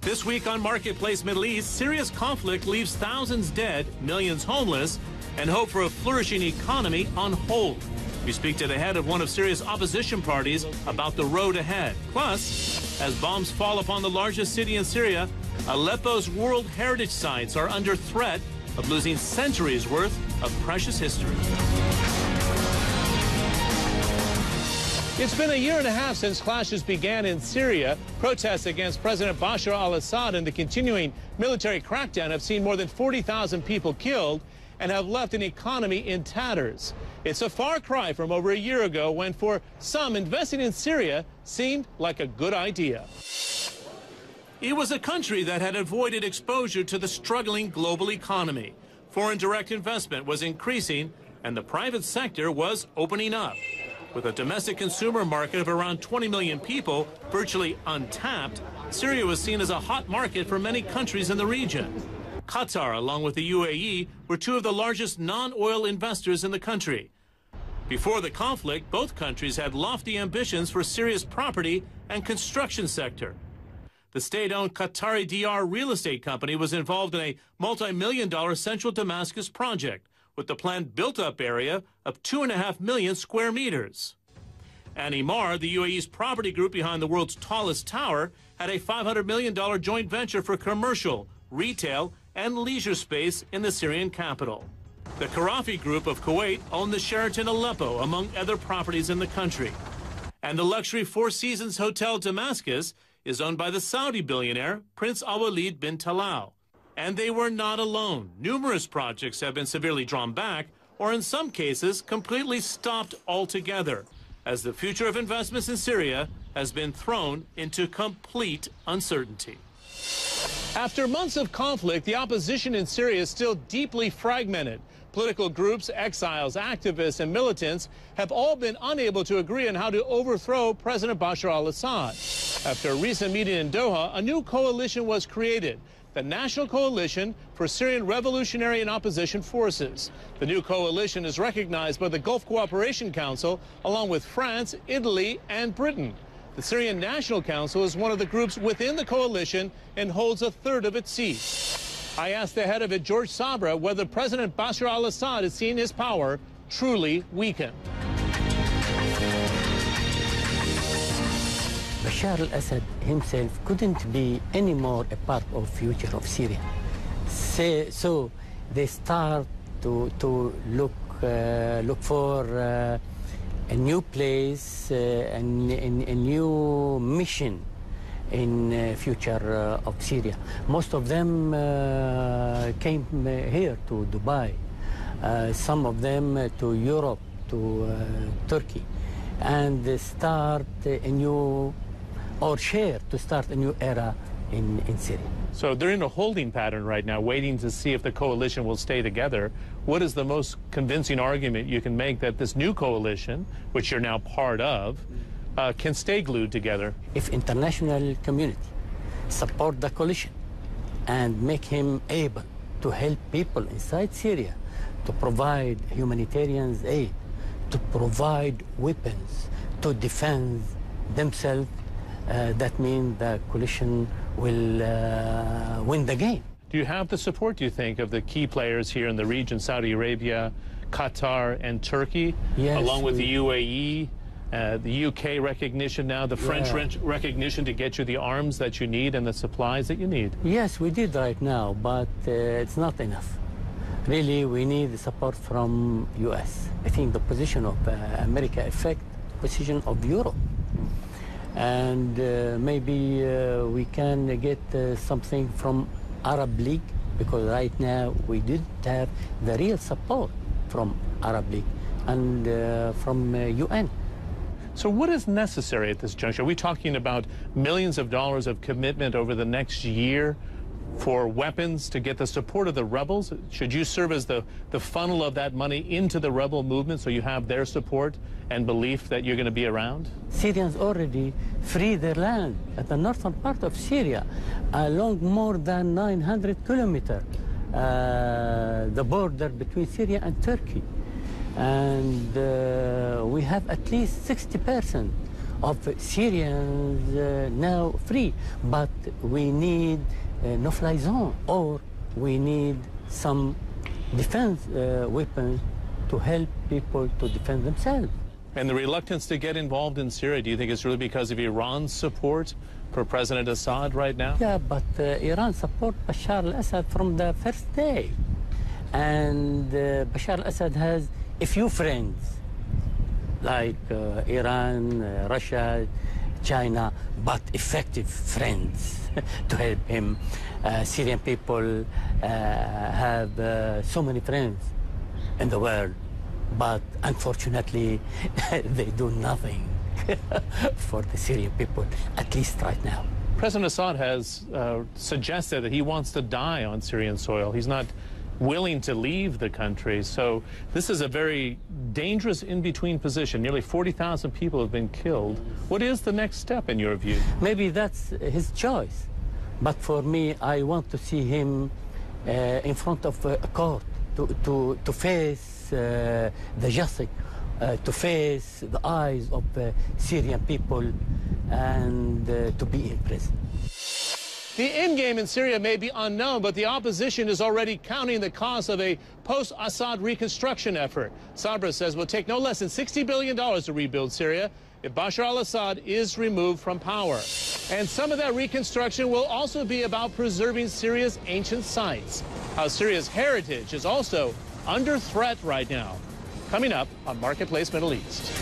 This week on Marketplace Middle East, Syria's conflict leaves thousands dead, millions homeless, and hope for a flourishing economy on hold. We speak to the head of one of Syria's opposition parties about the road ahead. Plus, as bombs fall upon the largest city in Syria, Aleppo's World Heritage Sites are under threat of losing centuries' worth of precious history. It's been a year and a half since clashes began in Syria. Protests against President Bashar al-Assad and the continuing military crackdown have seen more than 40,000 people killed and have left an economy in tatters. It's a far cry from over a year ago when, for some, investing in Syria seemed like a good idea. It was a country that had avoided exposure to the struggling global economy. Foreign direct investment was increasing, and the private sector was opening up. With a domestic consumer market of around 20 million people virtually untapped, Syria was seen as a hot market for many countries in the region. Qatar, along with the UAE, were two of the largest non-oil investors in the country. Before the conflict, both countries had lofty ambitions for Syria's property and construction sector. The state-owned Qatari DR real estate company was involved in a multi-million-dollar central Damascus project with the planned built-up area of 2.5 million square meters. And Emaar, the UAE's property group behind the world's tallest tower, had a $500 million joint venture for commercial, retail, and leisure space in the Syrian capital. The Qarafi Group of Kuwait owned the Sheraton Aleppo, among other properties in the country. And the luxury Four Seasons Hotel Damascus is owned by the Saudi billionaire Prince Al-Walid bin Talal. And they were not alone. Numerous projects have been severely drawn back, or in some cases, completely stopped altogether, as the future of investments in Syria has been thrown into complete uncertainty. After months of conflict, the opposition in Syria is still deeply fragmented. Political groups, exiles, activists, and militants have all been unable to agree on how to overthrow President Bashar al-Assad. After a recent meeting in Doha, a new coalition was created, the National Coalition for Syrian Revolutionary and Opposition Forces. The new coalition is recognized by the Gulf Cooperation Council, along with France, Italy, and Britain. The Syrian National Council is one of the groups within the coalition and holds a third of its seats. I asked the head of it, George Sabra, whether President Bashar al-Assad has seen his power truly weakened. Bashar al-Assad himself couldn't be anymore a part of future of Syria. So they start to look for a new place, a new mission in future of Syria. Most of them came here to Dubai, some of them to Europe, to Turkey, and they start a new, or share to start a new era in Syria. So they're in a holding pattern right now, waiting to see if the coalition will stay together. What is the most convincing argument you can make that this new coalition, which you're now part of, can stay glued together? If international community support the coalition and make him able to help people inside Syria, to provide humanitarian aid, to provide weapons, to defend themselves, that means the coalition will win the game. Do you have the support, do you think, of the key players here in the region, Saudi Arabia, Qatar, and Turkey, yes, along with the UAE, the UK recognition now, the French recognition to get you the arms that you need and the supplies that you need? Yes, we did right now, but it's not enough. Really, we need the support from US. I think the position of America affects the position of Europe. And maybe we can get something from Arab League, because right now we didn't have the real support from Arab League and from UN. So what is necessary at this juncture? Are we talking about millions of dollars of commitment over the next year for weapons to get the support of the rebels? Should you serve as the funnel of that money into the rebel movement so you have their support and belief that you're going to be around? Syrians already free their land at the northern part of Syria, along more than 900 kilometers, the border between Syria and Turkey. And we have at least 60% of Syrians now free. But we need no-fly zone, or we need some defense weapons to help people to defend themselves. And the reluctance to get involved in Syria, do you think it's really because of Iran's support for President Assad right now? Yeah, but Iran support Bashar al-Assad from the first day. And Bashar al-Assad has a few friends, like Iran, Russia, China, but effective friends to help him. Syrian people have so many friends in the world, but unfortunately they do nothing for the Syrian people, at least right now. President Assad has suggested that he wants to die on Syrian soil. He's not willing to leave the country. So this is a very dangerous in-between position. Nearly 40,000 people have been killed. What is the next step in your view? Maybe that's his choice. But for me, I want to see him in front of a court to face the justice, to face the eyes of Syrian people, and to be in prison. The endgame in Syria may be unknown, but the opposition is already counting the cost of a post-Assad reconstruction effort. Sabra says it will take no less than $60 billion to rebuild Syria if Bashar al-Assad is removed from power. And some of that reconstruction will also be about preserving Syria's ancient sites. How Syria's heritage is also under threat right now. Coming up on Marketplace Middle East.